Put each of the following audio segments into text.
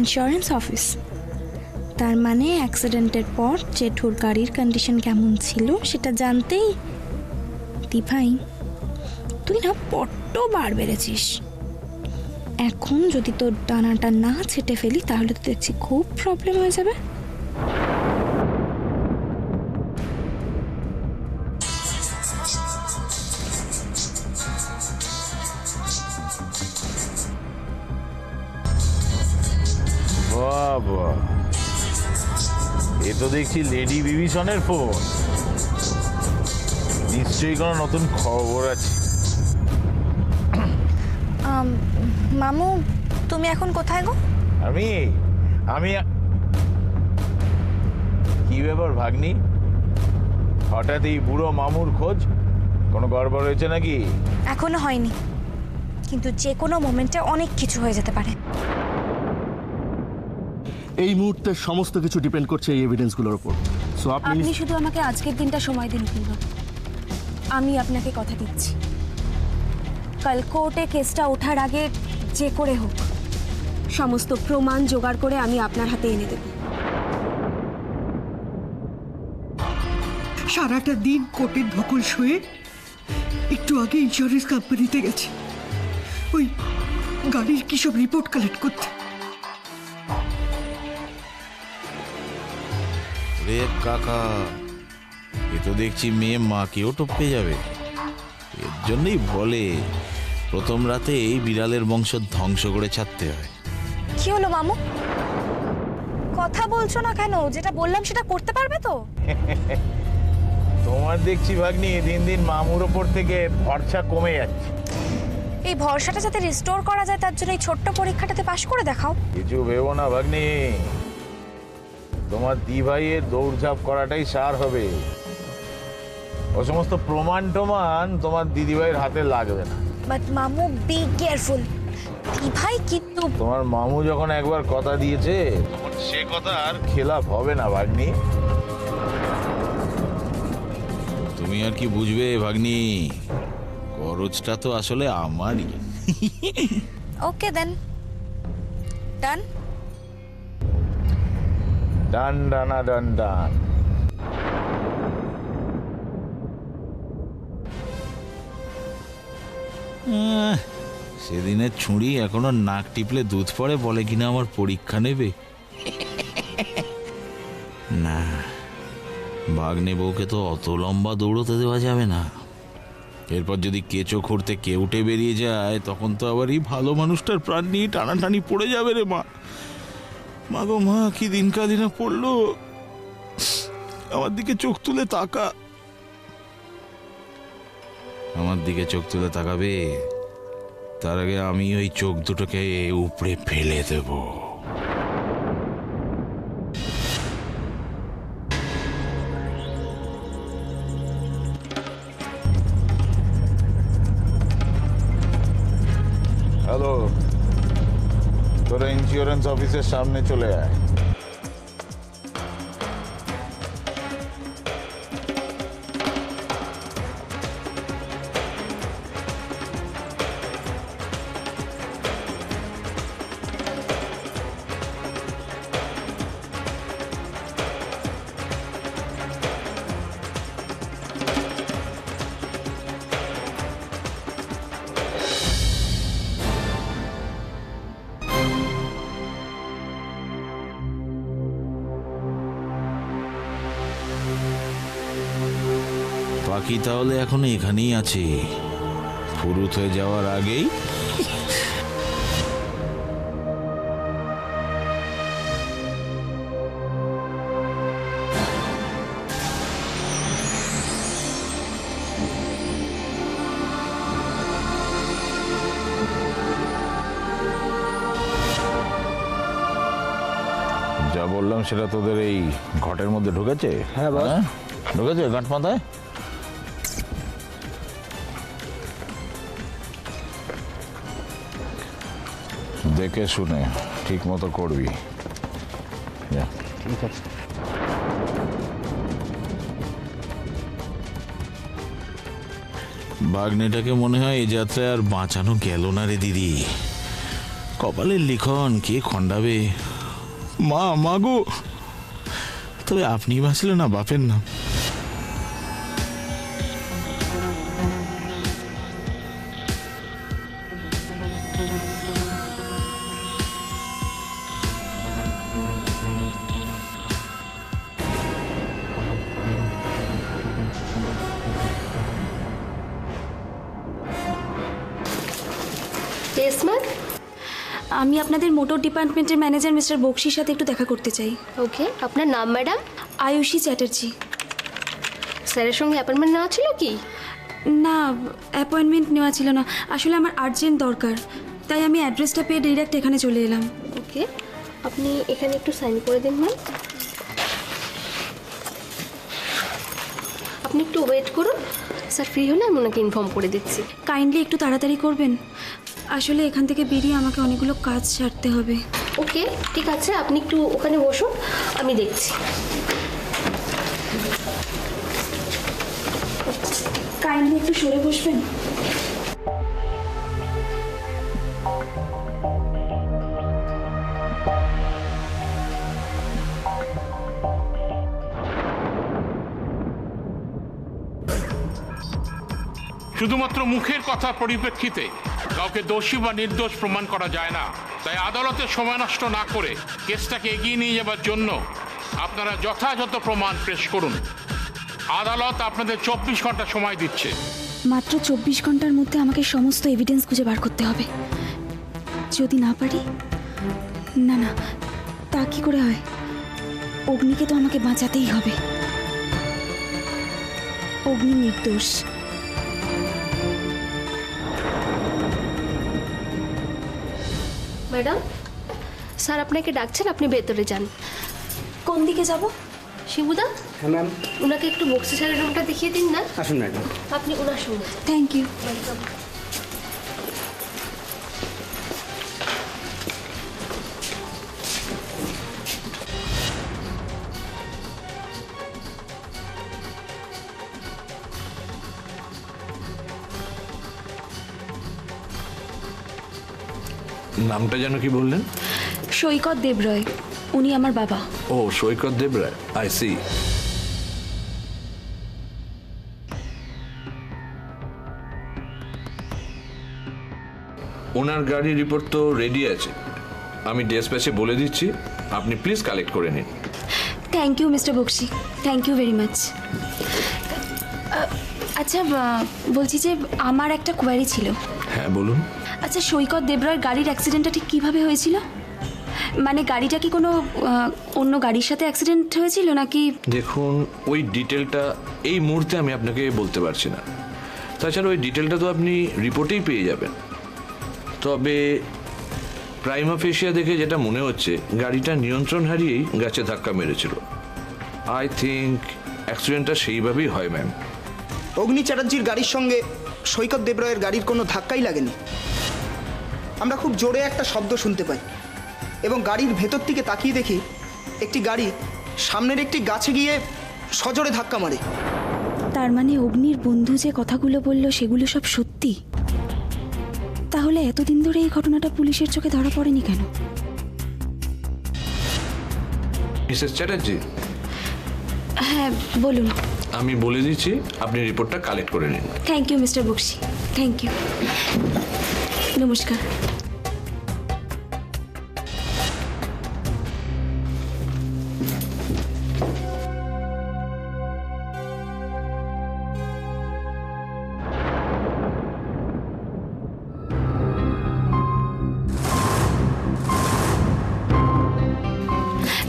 Insurance office. তার মানে অ্যাক্সিডেন্টের পর জেঠুর গাড়ির কন্ডিশন কেমন ছিল সেটা জানতেই। দিভাই, তুই না বড্ড বার বেড়েছিস। এখন যদি তোর ডানাটা না ছেটে ফেলি তাহলে তো দেখছি খুব প্রবলেম হয়ে যাবে। বাবা, এ তো দেখছি লেডি বিভীষণের ফোন। নিশ্চয়ই কোনো নতুন খবর আছে। মামু, তুমি এখন কোথায় গো? আমি আমি কি ব্যাপার ভাগ্নি, হঠাৎ এই বুড়ো মামুর খোঁজ? কোনো গড়বড় হয়েছে নাকি? এখনো হয়নি, কিন্তু যে কোনো মোমেন্টে অনেক কিছু হয়ে যেতে পারে। এই মুহূর্তে সমস্ত কিছু ডিপেন্ড করছে এই এভিডেন্সগুলোর উপর। সো আপনি শুধু আমাকে আজকের দিনটা সময় দিন কিংবা, আমি আপনাকে কথা দিচ্ছি কাল কোর্টে কেসটা ওঠার আগে যে করে হোক সমস্ত প্রমাণ জোগাড় করে আমি আপনার হাতে এনে দেব। সারাটা দিন কোর্টের ধকল শুয়ে একটু আগে ইন্স্যুরেন্স কোম্পানিতে গেছে ওই গাড়ির কি সব রিপোর্ট কালেক্ট করতে। রে কাকা, এ তো দেখছি মেয়ে মাকেও টপকে যাবে। এর জন্যই বলে প্রথম রাতে এই বিড়ালের বংশ ধ্বংস করে ছাড়তে হয়। কি হলো মামু, কথা বলছো না কেন? যেটা বললাম সেটা করতে পারবে তো? তোমার দেখছি ভাগ্নি দিন দিন মামুর ওপর থেকে ভরসা কমে যাচ্ছে। এই ভরসাটা যাতে রিস্টোর করা যায় তার জন্য এই ছোট্ট পরীক্ষাটাতে পাশ করে দেখাও। কিছু ভেবো না ভাগ্নি, তোমার দিভাইয়ের দৌড়ঝাঁপ করাটাই সার হবে। ও সমস্ত প্রমাণ টমান তোমার দিদিভাইয়ের হাতে লাগবে না। বাট মামু, বি কেয়ারফুল। দিভাই কিন্তু তোমার মামু যখন একবার কথা দিয়েছে তখন সে কথা আর খেলাপ হবে না ভাগ্নি। তুমি আর কি বুঝবে ভাগ্নি, খরচটা তো আসলে আমারই। ওকে দেন, ডান। ডান ডানা ডান ডান। সেদিনের ছুরি এখনো নাক টিপলে দুধ পড়ে বলে কিনা আমার পরীক্ষা নেবে। না, ভাগ্নে বউকে তো অত লম্বা দৌড়তে দেওয়া যাবে না। এরপর যদি কেঁচো খুঁড়তে কেউটে বেরিয়ে যায় তখন তো আবার এই ভালো মানুষটার প্রাণ নিয়ে টানাটানি পড়ে যাবে রে মা। মা গো মা, কি দিন কাদিনা পড়লো। আমার দিকে চোখ তুলে তাকা। আমার দিকে চোখ তুলে তাকাবে, তার আগে আমি ওই চোখ দুটোকে উপড়ে ফেলে দেব। হ্যালো, তোরা ইন্স্যুরেন্স অফিসের সামনে চলে আয়। পাখি তাহলে এখনো এখানেই আছে, ফুরুত হয়ে যাওয়ার আগেই। যা বললাম সেটা তোদের এই ঘটের মধ্যে ঢুকেছে? হ্যাঁ বল। ঢুকেছে গাঁট মাথায়? দেখে শুনে ঠিক মতো করবি। ঠিক আছে। বাগনেটাকে মনে হয় এই যাত্রায় আর বাঁচানো গেল না রে দিদি। কপালের লিখন কে খণ্ডাবে। মা মা গো, তবে আপনি বাঁচলে না বাপের নাম। Yes ma'am. আমি আপনাদের মোটর ডিপার্টমেন্টের ম্যানেজার মিস্টার বক্সির সাথে একটু দেখা করতে চাই। ওকে, আপনার নাম ম্যাডাম? আয়ুষী চ্যাটার্জি। স্যারের সঙ্গে অ্যাপয়েন্টমেন্ট নেওয়া ছিল কি? না, অ্যাপয়েন্টমেন্ট নেওয়া ছিল না, আসলে আমার আর্জেন্ট দরকার, তাই আমি অ্যাড্রেসটা পেয়ে ডিরেক্ট এখানে চলে এলাম। ওকে, আপনি এখানে একটু সাইন করে দিন ম্যাম। আপনি একটু ওয়েট করুন, স্যার ফ্রি হলে আমি ওনাকে ইনফর্ম করে দিচ্ছি। কাইন্ডলি একটু তাড়াতাড়ি করবেন, আসলে এখান থেকে বেরিয়ে আমাকে অনেকগুলো কাজ সারতে হবে। ওকে ঠিক আছে, আপনি একটু ওখানে বসুন, আমি দেখছি। কাইন্ডলি একটু সরে বসবেন। শুধুমাত্র মুখের কথার পরিপ্রেক্ষিতে কাউকে দোষী বা নির্দোষ প্রমাণ করা যায় না। তাই আদালতের সময় নষ্ট না করে কেসটাকে এগিয়ে নিয়ে যাবার জন্য আপনারা যথাযথ প্রমাণ পেশ করুন। আদালত আপনাদের 24 ঘন্টা সময় দিচ্ছে। মাত্র 24 ঘন্টার মধ্যে আমাকে সমস্ত এভিডেন্স খুঁজে বার করতে হবে। যদি না পারি, না না, তা কি করে হয়? অগ্নিকে তো আমাকে বাঁচাতেই হবে। অগ্নি নির্দোষ। ম্যাডাম, স্যার আপনাকে ডাকছেন, আপনি ভেতরে যান। কোন দিকে যাব? শিবুদা, হ্যাঁ ম্যাম, ওনাকে একটু বক্সি স্যারের রুমটা দেখিয়ে দিন না। আসুন ম্যাডাম। আপনি ওনার সঙ্গে যান। Thank you. ওয়েলকাম। নামটা যেন কি বললেন? সৈকত দেবরয়, উনি আমার বাবা। ও সৈকত দেবরায়, আই সি। ওনার গাড়ির রিপোর্ট তো রেডি আছে, আমি ডেসপ্যাচে বলে দিচ্ছি, আপনি প্লিজ কালেক্ট করে নিন। Thank you mister Bakshi, thank you very much. আচ্ছা, বলছি যে আমার একটা কোয়ারি ছিল। হ্যাঁ বলুন। আচ্ছা, সৈকত দেবরয়ের গাড়ির অ্যাক্সিডেন্টটা ঠিক কীভাবে হয়েছিল? মানে গাড়িটা কি কোনো অন্য গাড়ির সাথে অ্যাক্সিডেন্ট হয়েছিল নাকি? দেখুন, ওই ডিটেলটা এই মুহূর্তে আমি আপনাকে বলতে পারছি না। তাছাড়া ওই ডিটেলটা তো আপনি রিপোর্টেই পেয়ে যাবেন। তবে প্রাইমা ফেসিয়া দেখে যেটা মনে হচ্ছে, গাড়িটা নিয়ন্ত্রণ হারিয়েই গাছে ধাক্কা মেরেছিল। আই থিঙ্ক অ্যাক্সিডেন্টটা সেইভাবেই হয় ম্যাম। অগ্নি চ্যাটার্জির গাড়ির সঙ্গে সৈকত দেবরায়ের গাড়ির কোনো ধাক্কাই লাগেনি। আমরা খুব জোরে একটা শব্দ শুনতে পাই এবং গাড়ির ভেতর থেকে তাকিয়ে দেখি একটি গাড়ি সামনের একটি গাছে গিয়ে সজোরে ধাক্কা মারে। তার মানে অগ্নির বন্ধু যে কথাগুলো বললো সেগুলো সব সত্যি? তাহলে এতদিন ধরে এই ঘটনাটা পুলিশের চোখে ধরা পড়েনি কেন? মিসেস চ্যাটার্জি, হ্যাঁ বলুন। আমি বলে দিচ্ছি, আপনি রিপোর্টটা কালেক্ট করে নিন। Thank you mister Bakshi, thank you. নমস্কার।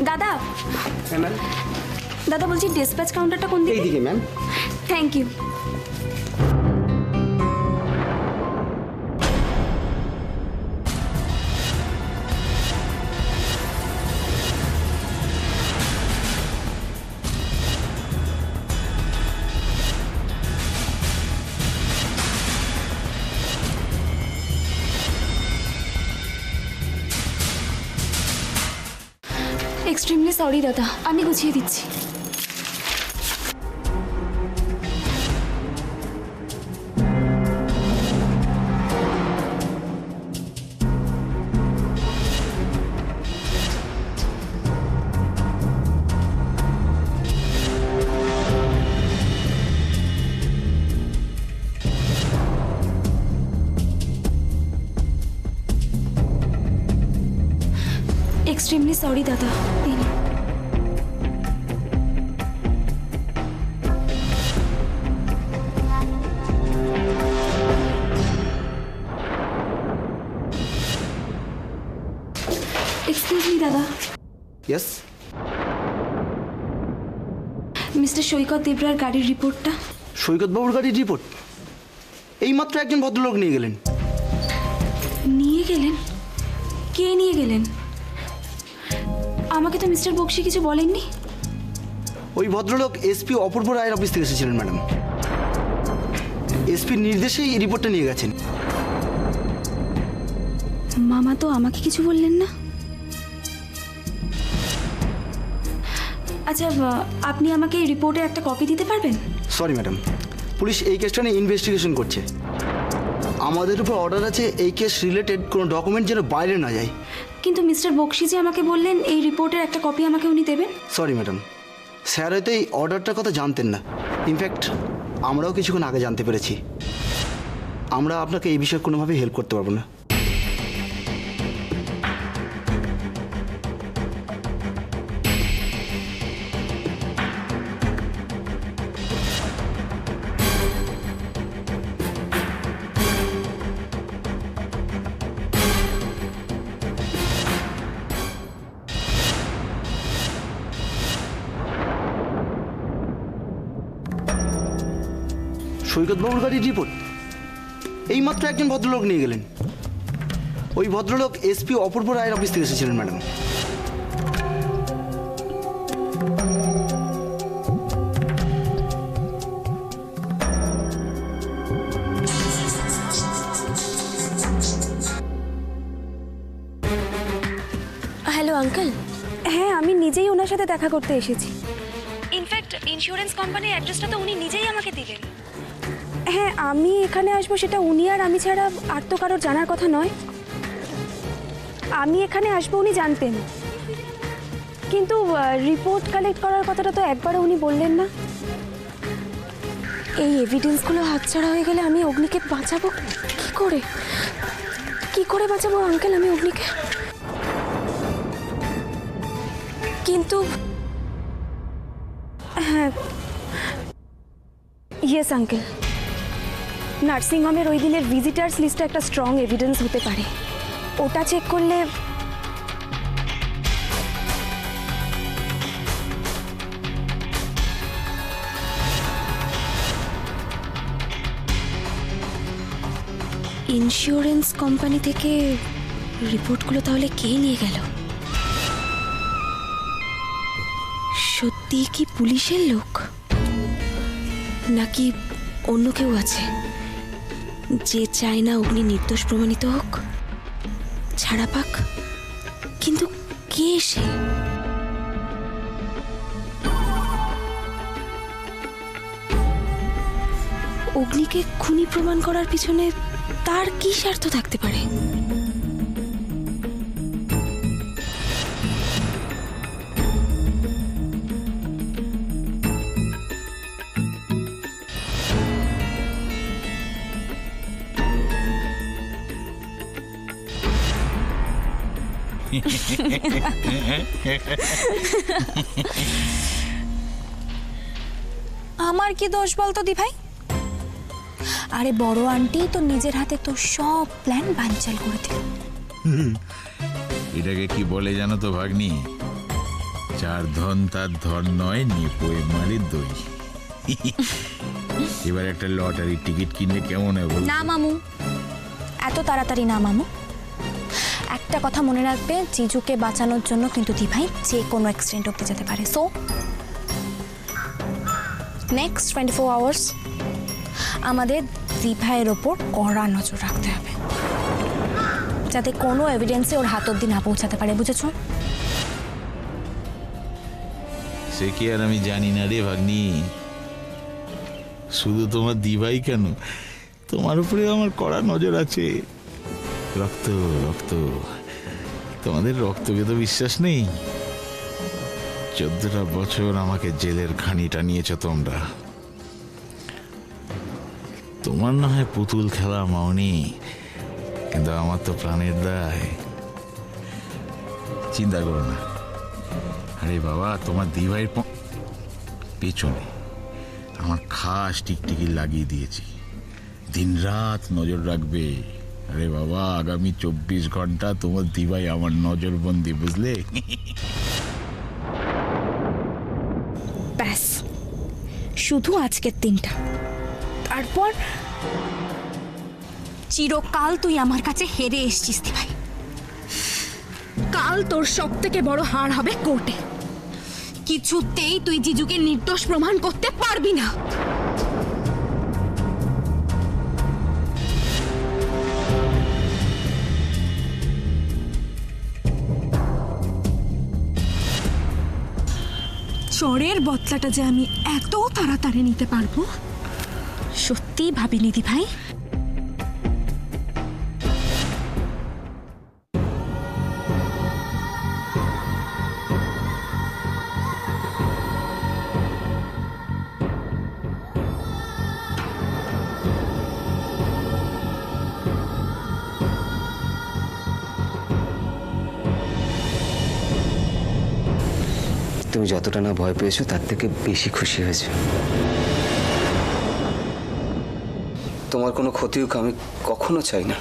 দাদা, হ্যাঁ ম্যাম, দাদা বলছি ডিসপ্যাচ কাউন্টারটা কোন দিকে? এইদিকে ma'am. Thank you. Extremely sorry দাদা, আমি গুছিয়ে দিচ্ছি। এক্সট্রিমলি সরি দাদা। এই নিন। এক্সকিউজ মি দাদা, ইয়েস, মিস্টার সৈকত দেবরার গাড়ির রিপোর্টটা। সৈকতবাবুর গাড়ির রিপোর্ট এইমাত্র একজন ভদ্রলোক নিয়ে গেলেন। নিয়ে গেলেন? কে নিয়ে গেলেন? আমাকে তো মিস্টার বক্সি কিছু বলেননি। ওই ভদ্রলোক এসপি অপূর্ব রায়ের অফিস থেকে এসেছিলেন ম্যাডাম। এসপির নির্দেশেই এই রিপোর্টটা নিয়ে গেছেন। মামা তো আমাকে কিছু বললেন না। আচ্ছা, আপনি আমাকে এই রিপোর্টের একটা কপি দিতে পারবেন? সরি ম্যাডাম, পুলিশ এই কেসটা নিয়ে ইনভেস্টিগেশন করছে। আমাদের উপর অর্ডার আছে এই কেস রিলেটেড কোনো ডকুমেন্ট যেন বাইরে না যায়। কিন্তু মিস্টার বক্সি যে আমাকে বললেন এই রিপোর্টের একটা কপি আমাকে উনি দেবেন। সরি ম্যাডাম, স্যার হয়তো এই অর্ডারটার কথা জানতেন না। ইনফ্যাক্ট আমরাও কিছুক্ষণ আগে জানতে পেরেছি। আমরা আপনাকে এই বিষয়ে কোনোভাবেই হেল্প করতে পারবো না। সৈকতবাবুর গাড়ির রিপোর্ট এইমাত্র একজন ভদ্রলোক নিয়ে গেলেন। ওই ভদ্রলোক এসপি অপূর্ব রায়ের অফিস থেকে এসেছিলেন ম্যাডাম। Hello uncle. হ্যাঁ, আমি নিজেই ওনার সাথে দেখা করতে এসেছি। ইনফ্যাক্ট ইন্স্যুরেন্স কোম্পানির অ্যাড্রেসটা তো উনি নিজেই আমাকে দিলেন। হ্যাঁ, আমি এখানে আসবো সেটা উনি আর আমি ছাড়া আর তো কারোর জানার কথা নয়। আমি এখানে আসবো উনি জানতেন, কিন্তু রিপোর্ট কালেক্ট করার কথাটা তো একবারও উনি বললেন না। এই এভিডেন্সগুলো হাতছাড়া হয়ে গেলে আমি অগ্নিকে বাঁচাবো কি করে? কি করে বাঁচাবো আঙ্কেল আমি অগ্নিকে? কিন্তু হ্যাঁ, ইয়েস আঙ্কেল, নার্সিংহোমের ওই দিনের ভিজিটার্স লিস্টে একটা স্ট্রং এভিডেন্স হতে পারে। ওটা চেক করলে ইন্স্যুরেন্স কোম্পানি থেকে রিপোর্টগুলো তাহলে কে নিয়ে গেল? সত্যি কি পুলিশের লোক, নাকি অন্য কেউ আছে যে চায় না অগ্নি নির্দোষ প্রমাণিত হোক, ছাড়া পাক? কিন্তু কে সে? অগ্নিকে খুনি প্রমাণ করার পিছনে তার কি স্বার্থ থাকতে পারে? আমার কি দোষ বলতো দি ভাই? আরে বড় আন্টি তো নিজের হাতে তো সব প্ল্যান বানচাল করে দিল। এটাকে কি বলে জানো তো ভাগ্নি? যার ধন তার ধন নয়, নিপোয় মারি দই। এবার একটা লটারির টিকিট কিনলে কেমন হয় বল? না মামু, এত তাড়াতাড়ি না মামু। একটা কথা মনে রাখবে, জিজুকে বাঁচানোর জন্য কিন্তু দি ভাই যে কোনো এক্সটেন্ট অব্দি যেতে পারে। সো নেক্সট 24 আওয়ার্স আমাদের দি ভাইয়ের ওপর কড়া নজর রাখতে হবে, যাতে কোনো এভিডেন্সে ওর হাত অব্দি না পৌঁছাতে পারে, বুঝেছো? সে কি আর আমি জানি না রে ভাগ্নি। শুধু তোমার দিভাই কেন, তোমার উপরে আমার কড়া নজর আছে। রক্ত রক্ত, তোমাদের রক্তকে তো বিশ্বাস নেই। 14টা বছর আমাকে জেলের ঘানিটা নিয়েছ তোমরা। তোমার না হয় পুতুল খেলা, মাওনি, কিন্তু আমার তো প্রাণের দায়। চিন্তা করো না। আরে বাবা, তোমার দিভাইয়ের পেছনে আমার খাস টিকটিকি লাগিয়ে দিয়েছি, দিনরাত নজর রাখবে। আরে বাবা, আগামী 24 ঘন্টা তোমার দিভাই আমার নজরবন্দি, বুঝলে? ব্যাস, শুধু আজকের দিনটা, তারপর চিরকাল তুই আমার কাছে হেরে এসছিস ভাই। কাল তোর সব থেকে বড় হার হবে কোর্টে। কিছুতেই তুই জিজুকে নির্দোষ প্রমাণ করতে পারবি না। চোরের বদলাটা যে আমি এত তাড়াতাড়ি নিতে পারবো সত্যিই ভাবিনি দি ভাই। তুমি যতটা না ভয় পেয়েছো তার থেকে বেশি খুশি হয়েছো। তোমার কোনো ক্ষতি হোক আমি কখনো চাই না।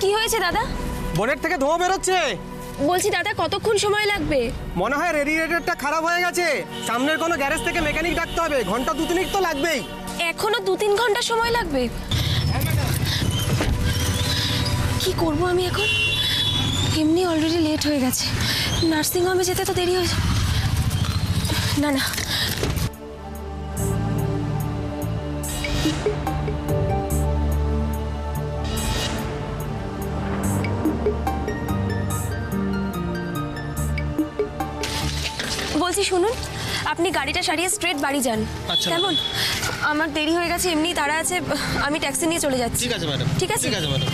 কি হয়েছে দাদা? বোনেট থেকে ধোঁয়া বেরোচ্ছে। বলছি দাদা, কতক্ষণ সময় লাগবে? মনে হয় রেডিয়েটরটা খারাপ হয়ে গেছে। সামনের কোনো গ্যারেজ থেকে মেকানিক ডাকতে হবে, ঘন্টা 2-3 তো লাগবেই। এখনো 2-3 ঘন্টা সময় লাগবে? কি করব আমি এখন? এমনি অলরেডি লেট হয়ে গেছে, নার্সিং হোমে যেতে তো দেরি হয়ে না না বলছি শুনুন, আপনি গাড়িটা সারিয়ে স্ট্রেট বাড়ি যান। কেমন? আমার দেরি হয়ে গেছে, এমনি তাড়া আছে, আমি ট্যাক্সি নিয়ে চলে যাচ্ছি। ঠিক আছে ম্যাডাম, ঠিক আছে ঠিক আছে ম্যাডাম।